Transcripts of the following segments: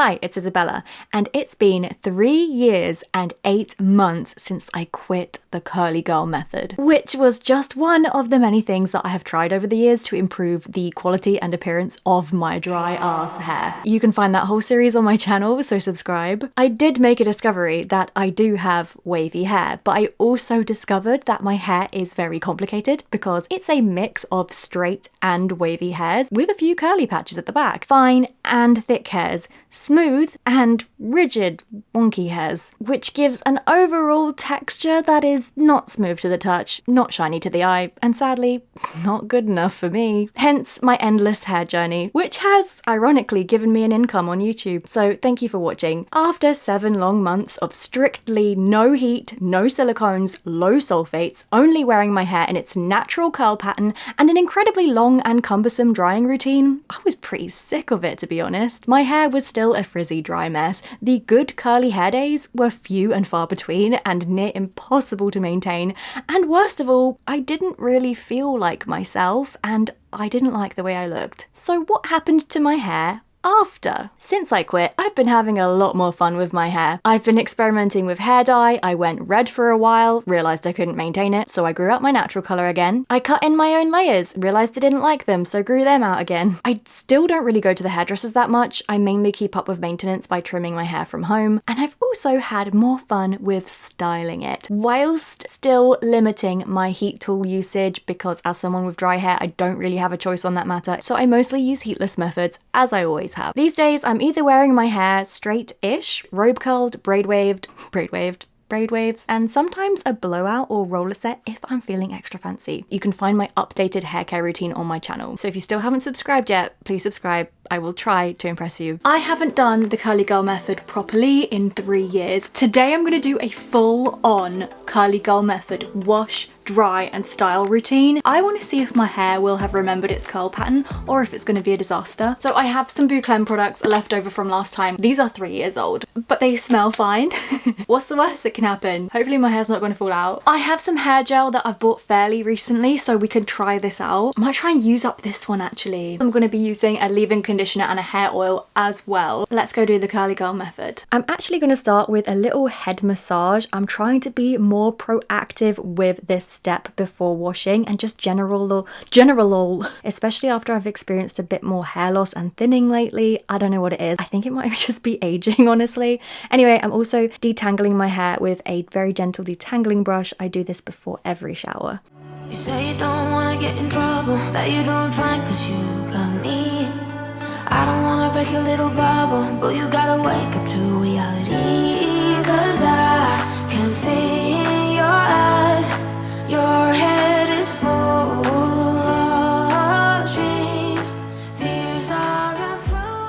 Hi, it's Isabella, and it's been 3 years and 8 months since I quit the curly girl method, which was just one of the many things that I have tried over the years to improve the quality and appearance of my dry ass hair. You can find that whole series on my channel, so subscribe. I did make a discovery that I do have wavy hair, but I also discovered that my hair is very complicated because it's a mix of straight and wavy hairs with a few curly patches at the back, fine and thick hairs, smooth and rigid wonky hairs, which gives an overall texture that is not smooth to the touch, not shiny to the eye, and sadly not good enough for me. Hence my endless hair journey, which has ironically given me an income on YouTube. So thank you for watching. After 7 long months of strictly no heat, no silicones, low sulfates, only wearing my hair in its natural curl pattern, and an incredibly long and cumbersome drying routine, I was pretty sick of it, to be honest. My hair was still a frizzy dry mess. The good curly hair days were few and far between and near impossible to maintain, and worst of all, I didn't really feel like myself and I didn't like the way I looked. So what happened to my hair after? Since I quit, I've been having a lot more fun with my hair. I've been experimenting with hair dye. I went red for a while, realized I couldn't maintain it, so I grew out my natural color again. I cut in my own layers, realized I didn't like them, so grew them out again. I still don't really go to the hairdressers that much. I mainly keep up with maintenance by trimming my hair from home, and I've also had more fun with styling it, whilst still limiting my heat tool usage because as someone with dry hair, I don't really have a choice on that matter, so I mostly use heatless methods, as I always have. These days, I'm either wearing my hair straight-ish, robe curled, braid waves, and sometimes a blowout or roller set if I'm feeling extra fancy. You can find my updated hair care routine on my channel. So if you still haven't subscribed yet, please subscribe. I will try to impress you. I haven't done the curly girl method properly in 3 years. Today I'm gonna do a full-on curly girl method wash, dry and style routine. I want to see if my hair will have remembered its curl pattern or if it's going to be a disaster. So I have some Boucleme products left over from last time. These are 3 years old, but they smell fine. What's the worst that can happen? Hopefully my hair's not going to fall out. I have some hair gel that I've bought fairly recently, so we can try this out. I might try and use up this one actually. I'm going to be using a leave-in conditioner and a hair oil as well. Let's go do the curly girl method. I'm actually going to start with a little head massage. I'm trying to be more proactive with this step before washing and just general, especially after I've experienced a bit more hair loss and thinning lately. I don't know what it is. I think it might just be aging, honestly. Anyway, I'm also detangling my hair with a very gentle detangling brush. I do this before every shower. You say you don't want to get in trouble, that you don't find cause you got me. I don't want to break your little bubble, but you gotta wake up to reality. Cause I can see in your eyes, your head is full of dreams, tears are approved.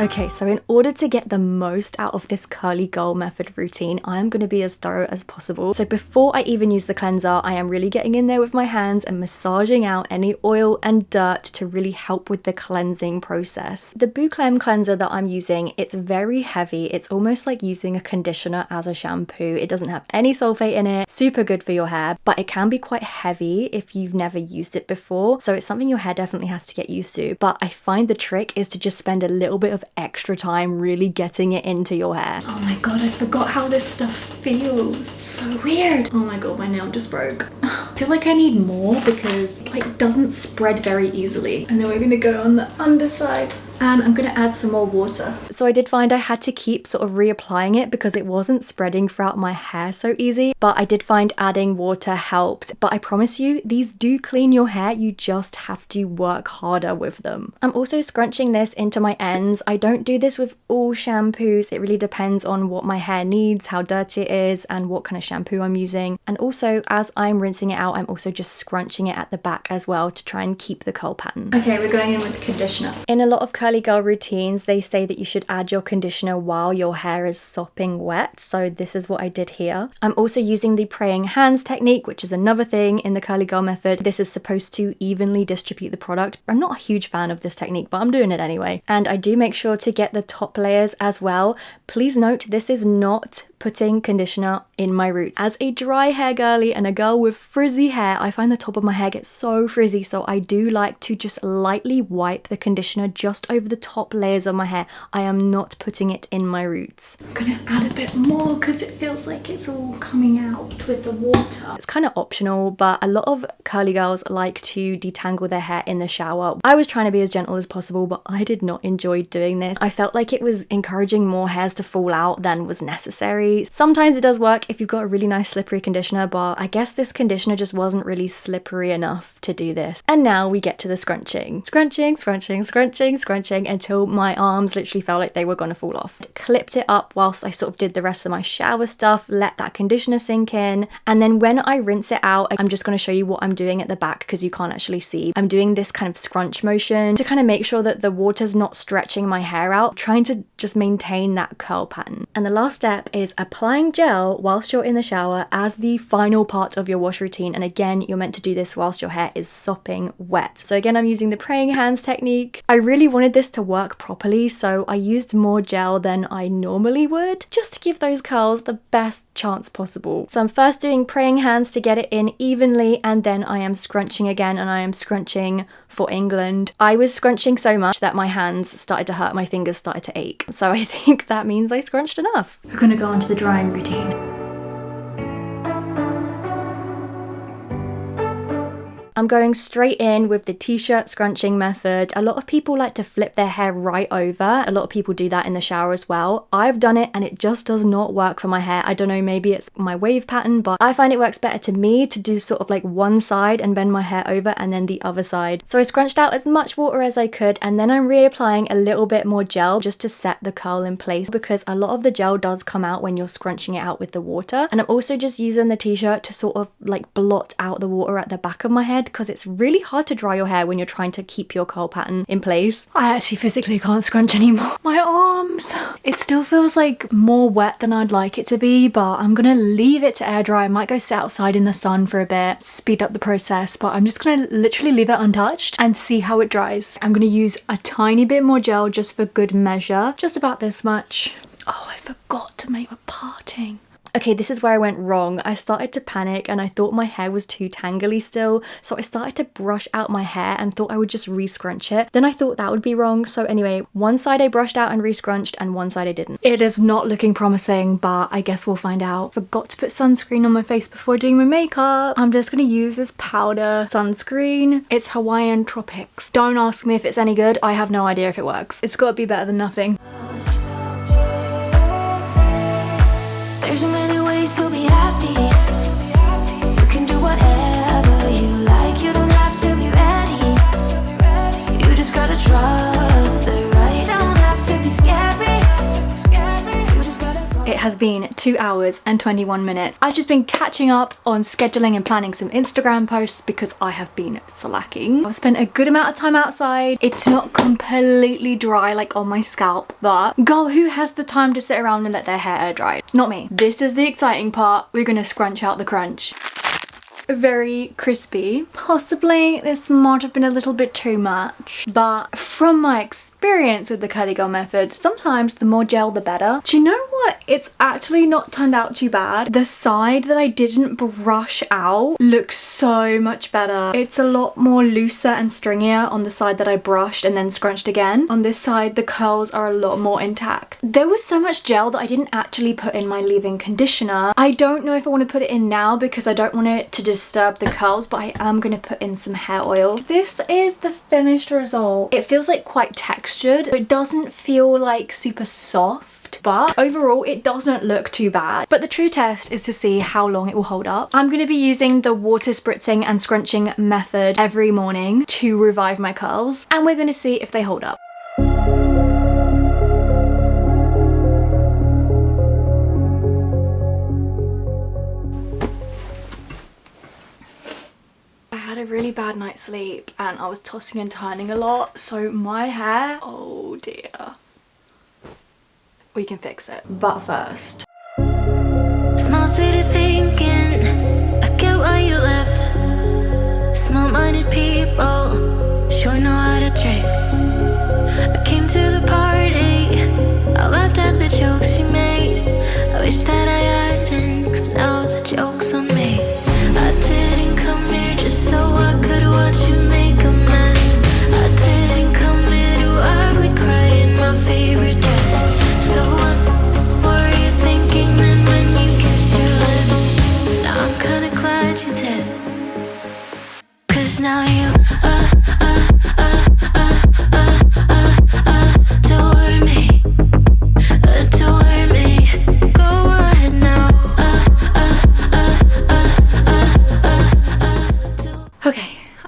Okay, so in order to get the most out of this curly girl method routine, I am going to be as thorough as possible. So before I even use the cleanser, I am really getting in there with my hands and massaging out any oil and dirt to really help with the cleansing process. The Boucleme cleanser that I'm using, it's very heavy. It's almost like using a conditioner as a shampoo. It doesn't have any sulfate in it. Super good for your hair, but it can be quite heavy if you've never used it before. So it's something your hair definitely has to get used to. But I find the trick is to just spend a little bit of extra time really getting it into your hair. Oh my god, I forgot how this stuff feels. It's so weird. Oh my god, my nail just broke. I feel like I need more because it like doesn't spread very easily. And then we're gonna go on the underside. And I'm gonna add some more water. So I did find I had to keep sort of reapplying it because it wasn't spreading throughout my hair so easy, but I did find adding water helped. But I promise you, these do clean your hair, you just have to work harder with them. I'm also scrunching this into my ends. I don't do this with all shampoos. It really depends on what my hair needs, how dirty it is, and what kind of shampoo I'm using. And also, as I'm rinsing it out, I'm also just scrunching it at the back as well to try and keep the curl pattern. Okay, we're going in with the conditioner. In a lot of curly girl routines, they say that you should add your conditioner while your hair is sopping wet, so this is what I did here. I'm also using the praying hands technique, which is another thing in the curly girl method. This is supposed to evenly distribute the product. I'm not a huge fan of this technique, but I'm doing it anyway. And I do make sure to get the top layers as well. Please note, this is not putting conditioner in my roots. As a dry hair girly and a girl with frizzy hair, I find the top of my hair gets so frizzy, so I do like to just lightly wipe the conditioner just over the top layers of my hair. I am not putting it in my roots. I'm gonna add a bit more because it feels like it's all coming out with the water. It's kind of optional, but a lot of curly girls like to detangle their hair in the shower. I was trying to be as gentle as possible, but I did not enjoy doing this. I felt like it was encouraging more hairs to fall out than was necessary. Sometimes it does work if you've got a really nice slippery conditioner, but I guess this conditioner just wasn't really slippery enough to do this. And now we get to the scrunching. Scrunching, scrunching, scrunching, scrunching until my arms literally felt like they were gonna fall off. Clipped it up whilst I sort of did the rest of my shower stuff, let that conditioner sink in, and then when I rinse it out, I'm just gonna show you what I'm doing at the back because you can't actually see. I'm doing this kind of scrunch motion to kind of make sure that the water's not stretching my hair out, trying to just maintain that curl pattern. And the last step is applying gel whilst you're in the shower as the final part of your wash routine. And again, you're meant to do this whilst your hair is sopping wet. So again, I'm using the praying hands technique. I really wanted this to work properly, so I used more gel than I normally would, just to give those curls the best chance possible. So I'm first doing praying hands to get it in evenly, and then I am scrunching again, and I am scrunching for England. I was scrunching so much that my hands started to hurt, my fingers started to ache. So I think that means I scrunched enough. We're gonna go on to the drying routine. I'm going straight in with the t-shirt scrunching method. A lot of people like to flip their hair right over. A lot of people do that in the shower as well. I've done it and it just does not work for my hair. I don't know, maybe it's my wave pattern, but I find it works better to me to do sort of like one side and bend my hair over and then the other side. So I scrunched out as much water as I could, and then I'm reapplying a little bit more gel just to set the curl in place, because a lot of the gel does come out when you're scrunching it out with the water. And I'm also just using the t-shirt to sort of like blot out the water at the back of my head, because it's really hard to dry your hair when you're trying to keep your curl pattern in place. I actually physically can't scrunch anymore. My arms! It still feels like more wet than I'd like it to be, but I'm gonna leave it to air dry. I might go sit outside in the sun for a bit, speed up the process, but I'm just gonna literally leave it untouched and see how it dries. I'm gonna use a tiny bit more gel just for good measure, just about this much. Oh, I forgot to make my parting. Okay, this is where I went wrong. I started to panic and I thought my hair was too tangly still, so I started to brush out my hair and thought I would just re-scrunch it. Then I thought that would be wrong, so anyway, one side I brushed out and re-scrunched and one side I didn't. It is not looking promising, but I guess we'll find out. Forgot to put sunscreen on my face before doing my makeup. I'm just gonna use this powder sunscreen. It's Hawaiian Tropics. Don't ask me if it's any good. I have no idea if it works. It's gotta be better than nothing. There's so many ways to be happy. You can do whatever you like. You don't have to be ready. You just gotta trust the right. Don't have to be scary. You just gotta follow. It has been 2 hours and 21 minutes. I've just been catching up on scheduling and planning some Instagram posts because I have been slacking. I've spent a good amount of time outside. It's not completely dry like on my scalp, but girl, who has the time to sit around and let their hair air dry? Not me. This is the exciting part. We're gonna scrunch out the crunch. Very crispy. Possibly this might have been a little bit too much, but from my experience with the curly girl method, sometimes the more gel the better. Do you know what? It's actually not turned out too bad. The side that I didn't brush out looks so much better. It's a lot more looser and stringier on the side that I brushed and then scrunched again. On this side, the curls are a lot more intact. There was so much gel that I didn't actually put in my leave-in conditioner. I don't know if I want to put it in now because I don't want it to disturb the curls, but I am going to put in some hair oil. This is the finished result. It feels like quite textured. It doesn't feel like super soft, but overall it doesn't look too bad. But the true test is to see how long it will hold up. I'm going to be using the water spritzing and scrunching method every morning to revive my curls, and we're going to see if they hold up. A really bad night's sleep and I was tossing and turning a lot, so my hair, oh dear, we can fix it, but first. Small city thinking, I get why you left. Small-minded people sure know how to drink. I came to the party, I laughed at the jokes you made. I wish that I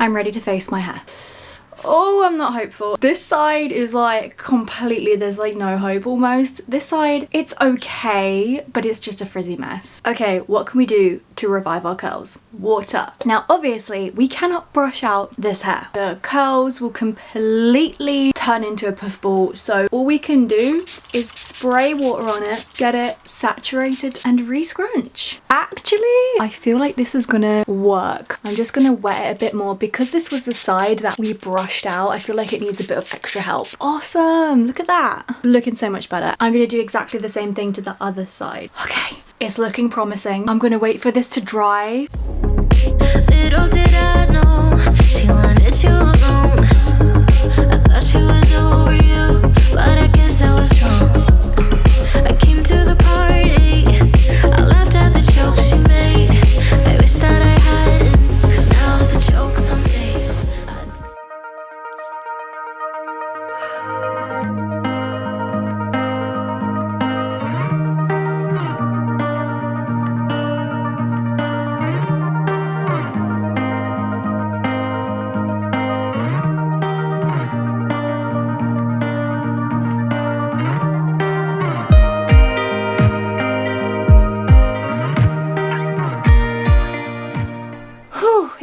I'm ready to face my hair. Oh, I'm not hopeful. This side is like completely, there's like no hope almost. This side, it's okay, but it's just a frizzy mess. Okay, what can we do to revive our curls? Water. Now, obviously, we cannot brush out this hair. The curls will completely turn into a puffball. So all we can do is spray water on it, get it saturated and re-scrunch. Actually, I feel like this is gonna work. I'm just gonna wet it a bit more because this was the side that we brushed out. I feel like it needs a bit of extra help. Awesome, look at that. Looking so much better. I'm gonna do exactly the same thing to the other side. Okay, it's looking promising. I'm gonna wait for this to dry. Little did I know she wanted you alone. I thought she was over you, but I guess I was wrong. I came to the party, I laughed at the jokes she made. I wish that I hadn't, 'cause now the joke's on me.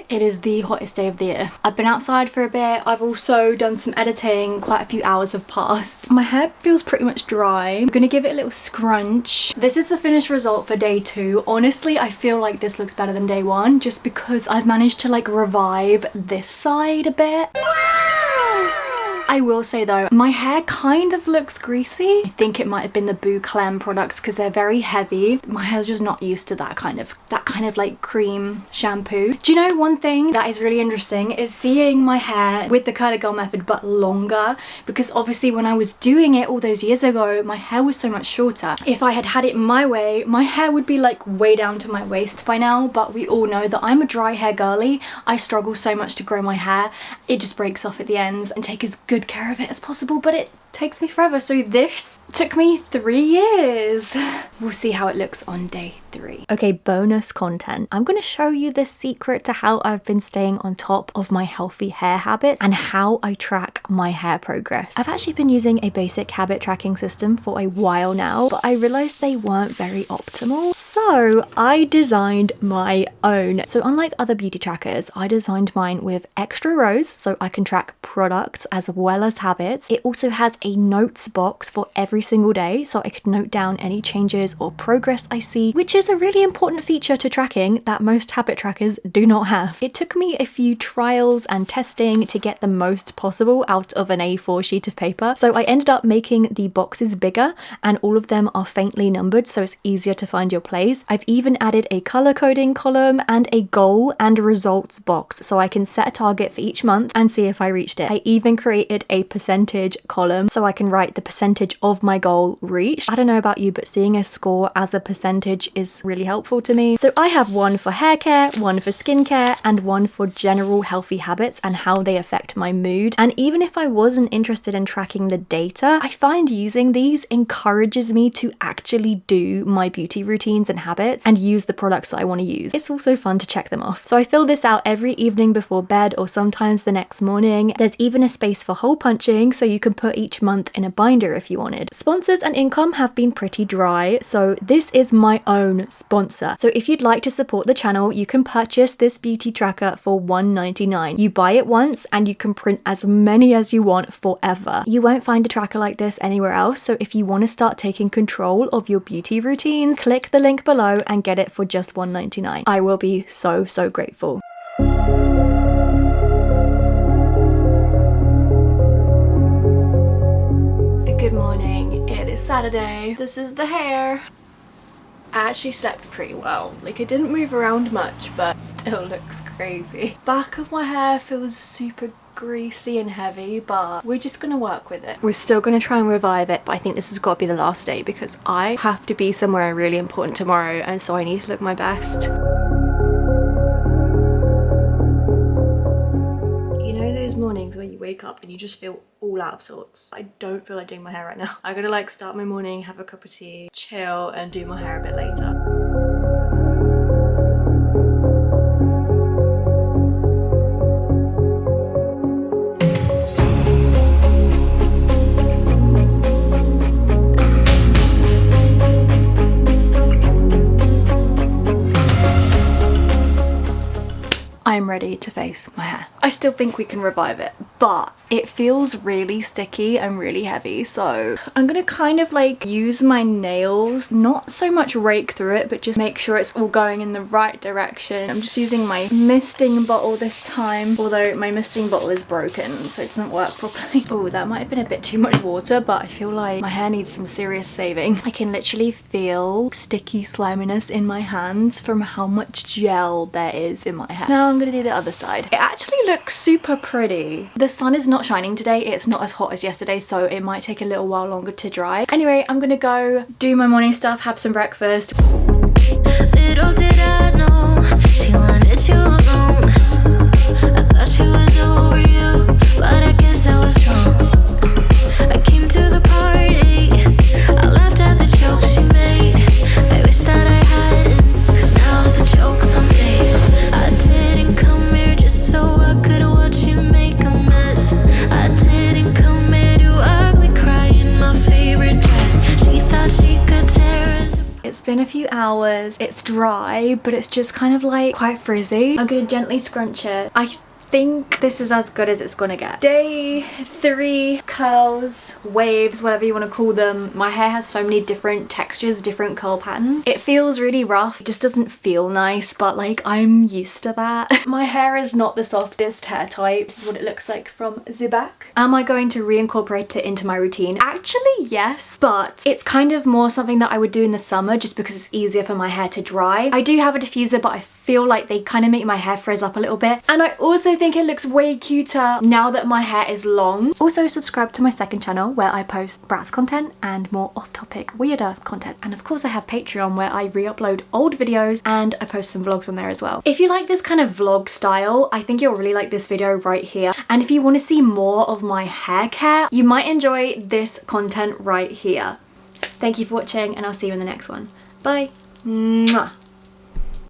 It is the hottest day of the year. I've been outside for a bit. I've also done some editing. Quite a few hours have passed. My hair feels pretty much dry. I'm gonna give it a little scrunch. This is the finished result for day 2. Honestly, I feel like this looks better than day 1 just because I've managed to like revive this side a bit. I will say though, my hair kind of looks greasy. I think it might have been the Boucleme products because they're very heavy. My hair's just not used to that kind of like cream shampoo. Do you know one thing that is really interesting is seeing my hair with the curly girl method but longer, because obviously when I was doing it all those years ago, my hair was so much shorter. If I had had it my way, my hair would be like way down to my waist by now, but we all know that I'm a dry hair girly. I struggle so much to grow my hair. It just breaks off at the ends, and take as good care of it as possible, but it takes me forever. So this took me 3 years. We'll see how it looks on day 3. Okay, bonus content. I'm going to show you the secret to how I've been staying on top of my healthy hair habits and how I track my hair progress. I've actually been using a basic habit tracking system for a while now, but I realized they weren't very optimal. So I designed my own. So unlike other beauty trackers, I designed mine with extra rows so I can track products as well as habits. It also has a notes box for every single day so I could note down any changes or progress I see, which is a really important feature to tracking that most habit trackers do not have. It took me a few trials and testing to get the most possible out of an A4 sheet of paper, so I ended up making the boxes bigger and all of them are faintly numbered so it's easier to find your place. I've even added a color coding column and a goal and results box so I can set a target for each month and see if I reached it. I even created a percentage column so I can write the percentage of my goal reached. I don't know about you, but seeing a score as a percentage is really helpful to me. So I have one for hair care, one for skincare, and one for general healthy habits and how they affect my mood. And even if I wasn't interested in tracking the data, I find using these encourages me to actually do my beauty routines and habits and use the products that I want to use. It's also fun to check them off. So I fill this out every evening before bed or sometimes the next morning. There's even a space for hole punching so you can put each month in a binder if you wanted. Sponsors and income have been pretty dry, so this is my own sponsor. So if you'd like to support the channel, you can purchase this beauty tracker for $1.99. You buy it once and you can print as many as you want forever. You won't find a tracker like this anywhere else, so if you want to start taking control of your beauty routines, click the link below and get it for just $1.99. I will be so grateful. Good morning, it is Saturday. This is the hair. I actually slept pretty well. Like, it didn't move around much, but still looks crazy. Back of my hair feels super greasy and heavy, but we're just gonna work with it. We're still gonna try and revive it, but I think this has got to be the last day because I have to be somewhere really important tomorrow, and so I need to look my best. You know those mornings where you wake up and you just feel all out of sorts? I don't feel like doing my hair right now. I'm gonna like start my morning, have a cup of tea, chill, and do my hair a bit later. ready to face my hair. I still think we can revive it, but it feels really sticky and really heavy, so I'm gonna kind of like use my nails, not so much rake through it, but just make sure it's all going in the right direction. I'm just using my misting bottle this time, although my misting bottle is broken, so it doesn't work properly. Oh, that might have been a bit too much water, but I feel like my hair needs some serious saving. I can literally feel sticky sliminess in my hands from how much gel there is in my hair. Now I'm gonna do the other side. It actually looks super pretty. The sun is not shining today. It's not as hot as yesterday, so it might take a little while longer to dry. Anyway, I'm gonna go do my morning stuff, have some breakfast. Little did I know she wanted you alone. I thought she was over you, but I guess I was wrong. I came to the party, I laughed at the jokes she made. I wish that I hadn't, 'cause now the joke's on me. I didn't come here just so I could watch you make a mess. I didn't come here to ugly cry in my favorite dress. She thought she could tear us. It's been a few hours. It's dry, but it's just kind of like quite frizzy. I'm gonna gently scrunch it. I think this is as good as it's gonna get. Day 3 curls, waves, whatever you want to call them. My hair has so many different textures, different curl patterns. It feels really rough. It just doesn't feel nice, but like I'm used to that. My hair is not the softest hair type. This is what it looks like from the back. Am I going to reincorporate it into my routine? Actually, yes, but it's kind of more something that I would do in the summer just because it's easier for my hair to dry. I do have a diffuser, but I feel like they kind of make my hair frizz up a little bit. And I also think it looks way cuter now that my hair is long. Also subscribe to my second channel where I post Bratz content and more off-topic, weirder content. And of course I have Patreon where I re-upload old videos and I post some vlogs on there as well. If you like this kind of vlog style, I think you'll really like this video right here. And if you want to see more of my hair care, you might enjoy this content right here. Thank you for watching and I'll see you in the next one. Bye. Mwah.